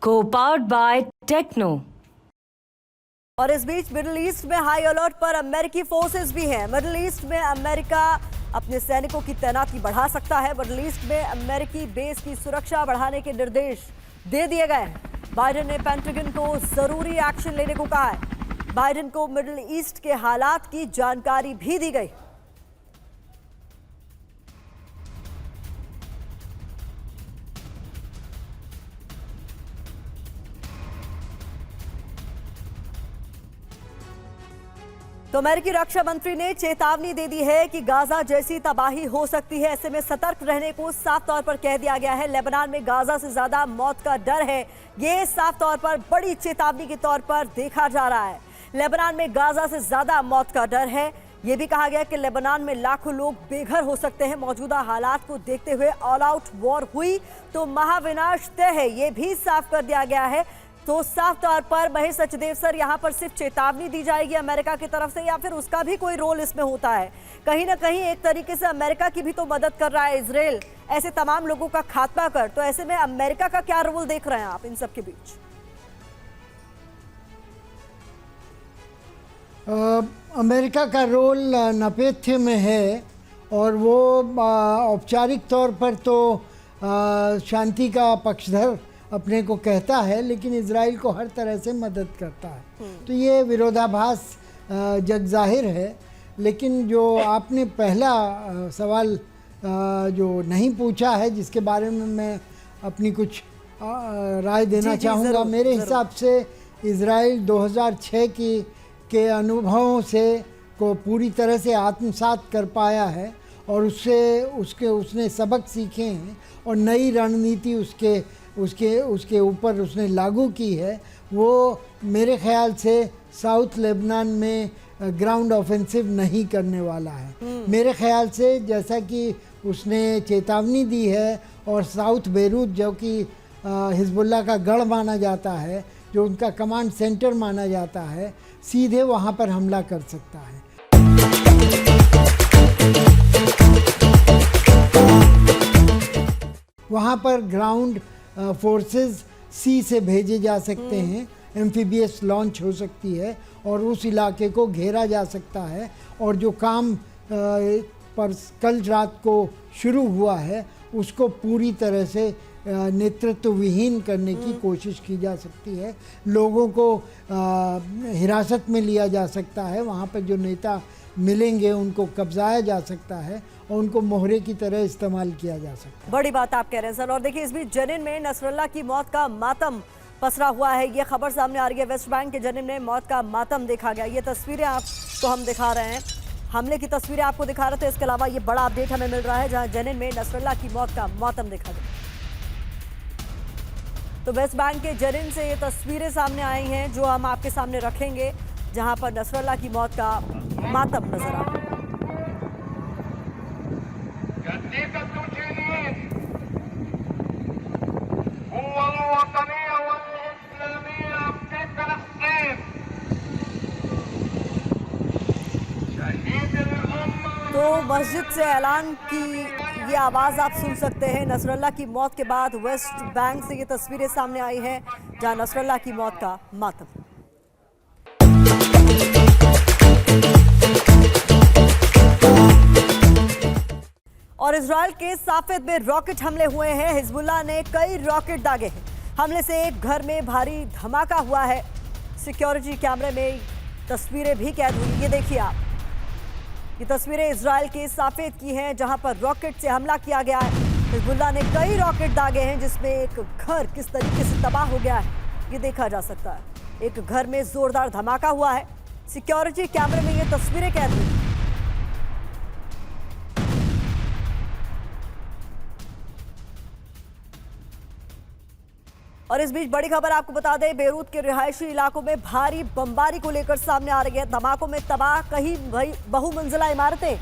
Co-powered by Techno। और इस बीच middle east में हाई अलर्ट पर अमेरिकी फोर्सेस भी हैं। मिडिल ईस्ट में अमेरिका अपने सैनिकों की तैनाती बढ़ा सकता है। मिडिल ईस्ट में अमेरिकी बेस की सुरक्षा बढ़ाने के निर्देश दे दिए गए हैं। बाइडेन ने पेंटागन को जरूरी एक्शन लेने को कहा है। बाइडेन को मिडिल ईस्ट के हालात की जानकारी भी दी गई। तो अमेरिकी रक्षा मंत्री ने चेतावनी दे दी है कि गाजा जैसी तबाही हो सकती है। ऐसे में सतर्क रहने को साफ तौर पर कह दिया गया है। लेबनान में गाजा से ज्यादा मौत का डर है, ये साफ तौर पर बड़ी चेतावनी के तौर पर देखा जा रहा है। लेबनान में गाजा से ज्यादा मौत का डर है। ये भी कहा गया कि लेबनान में लाखों लोग बेघर हो सकते हैं। मौजूदा हालात को देखते हुए ऑल आउट वॉर हुई तो महाविनाश तय है, ये भी साफ कर दिया गया है। तो साफ तौर पर महेश सचदेव सर, यहाँ पर सिर्फ चेतावनी दी जाएगी अमेरिका की तरफ से या फिर उसका भी कोई रोल इसमें होता है? कहीं ना कहीं एक तरीके से अमेरिका की भी तो मदद कर रहा है इजराइल ऐसे तमाम लोगों का खात्मा कर। तो ऐसे में अमेरिका का क्या रोल देख रहे हैं आप इन सब के बीच? अमेरिका का रोल नपेथ्य में है और वो औपचारिक तौर पर तो शांति का पक्षधर अपने को कहता है, लेकिन इजराइल को हर तरह से मदद करता है। तो ये विरोधाभास जग जाहिर है। लेकिन जो आपने पहला सवाल जो नहीं पूछा है, जिसके बारे में मैं अपनी कुछ राय देना चाहूँगा। मेरे हिसाब से इजराइल 2006 के अनुभवों से को पूरी तरह से आत्मसात कर पाया है और उसने सबक सीखे हैं और नई रणनीति उसके ऊपर उसने लागू की है। वो मेरे ख्याल से साउथ लेबनान में ग्राउंड ऑफेंसिव नहीं करने वाला है। मेरे ख्याल से जैसा कि उसने चेतावनी दी है और साउथ बेरूत जो कि हिजबुल्लाह का गढ़ माना जाता है, जो उनका कमांड सेंटर माना जाता है, सीधे वहाँ पर हमला कर सकता है। वहाँ पर ग्राउंड फोर्सेस सी से भेजे जा सकते हैं, एम्फीबियस लॉन्च हो सकती है और उस इलाके को घेरा जा सकता है। और जो काम पर कल रात को शुरू हुआ है उसको पूरी तरह से नेतृत्व विहीन करने की कोशिश की जा सकती है। लोगों को हिरासत में लिया जा सकता है। वहाँ पर जो नेता मिलेंगे उनको कब्जाया जा सकता है और उनको मोहरे की तरह इस्तेमाल किया जा सकता है। बड़ी बात आप कह रहे हैं सर। और देखिए, इस बीच जनिन में नसरल्लाह की मौत का मातम पसरा हुआ है। ये खबर सामने आ रही है। वेस्ट बैंक के जनिन में मौत का मातम देखा गया। ये तस्वीरें आपको हम दिखा रहे हैं, हमले की तस्वीरें आपको दिखा रहे थे। इसके अलावा ये बड़ा अपडेट हमें मिल रहा है जहां जनिन में नसरल्लाह की मौत का मातम देखा गया। तो वेस्ट बैंक के जनिन से ये तस्वीरें सामने आई हैं जो हम आपके सामने रखेंगे, जहां पर नसरल्लाह की मौत का मातम नजर आ रहा है। तो मस्जिद से ऐलान की ये आवाज़ आप सुन सकते हैं। नसरल्लाह की मौत के बाद वेस्ट बैंक से ये तस्वीरें सामने आई हैं जहां नसरल्लाह की मौत का मातम। और इजराइल के साफेद में रॉकेट हमले हुए हैं। हिजबुल्लाह ने कई रॉकेट दागे हैं। हमले से एक घर में भारी धमाका हुआ है। सिक्योरिटी कैमरे में तस्वीरें भी कैद हुई। ये देखिए आप, ये तस्वीरें इजराइल के साफेद की हैं जहां पर रॉकेट से हमला किया गया है। हिजबुल्लाह ने कई रॉकेट दागे हैं जिसमें एक घर किस तरीके से तबाह हो गया है ये देखा जा सकता है। एक घर में जोरदार धमाका हुआ है। सिक्योरिटी कैमरे में ये तस्वीरें कैद हुई। और इस बीच बड़ी खबर आपको बता दें, बेरूत के रिहायशी इलाकों में भारी बमबारी को लेकर सामने आ रही है। धमाकों में तबाह कई बहुमंजिला इमारतें,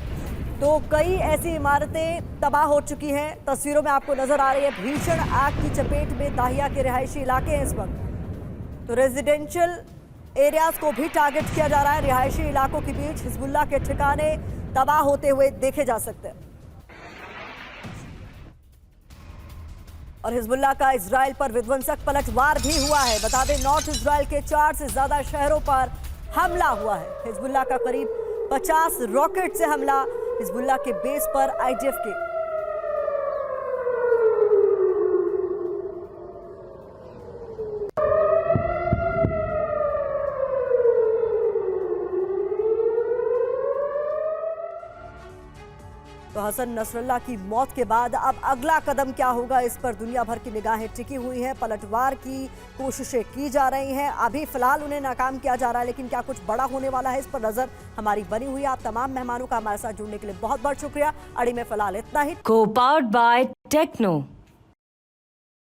तो कई ऐसी इमारतें तबाह हो चुकी हैं। तस्वीरों में आपको नजर आ रही है भीषण आग की चपेट में दाहिया के रिहायशी इलाके हैं इस वक्त। तो रेजिडेंशियल एरियाज को भी टारगेट किया जा रहा है। रिहायशी इलाकों के बीच हिजबुल्लाह के ठिकाने तबाह होते हुए देखे जा सकते हैं। और हिजबुल्लाह का इजराइल पर विध्वंसक पलटवार भी हुआ है। बता दें, नॉर्थ इजराइल के 4 से ज्यादा शहरों पर हमला हुआ है। हिजबुल्लाह का करीब 50 रॉकेट से हमला हिजबुल्लाह के बेस पर आईडीएफ के। तो हसन नसरल्लाह की मौत के बाद अब अगला कदम क्या होगा, इस पर दुनिया भर की निगाहें टिकी हुई हैं। पलटवार की कोशिशें की जा रही हैं। अभी फिलहाल उन्हें नाकाम किया जा रहा है, लेकिन क्या कुछ बड़ा होने वाला है, इस पर नजर हमारी बनी हुई है। आप तमाम मेहमानों का हमारे साथ जुड़ने के लिए बहुत बहुत शुक्रिया। अड़ी में फिलहाल इतना ही। Co-powered by Techno.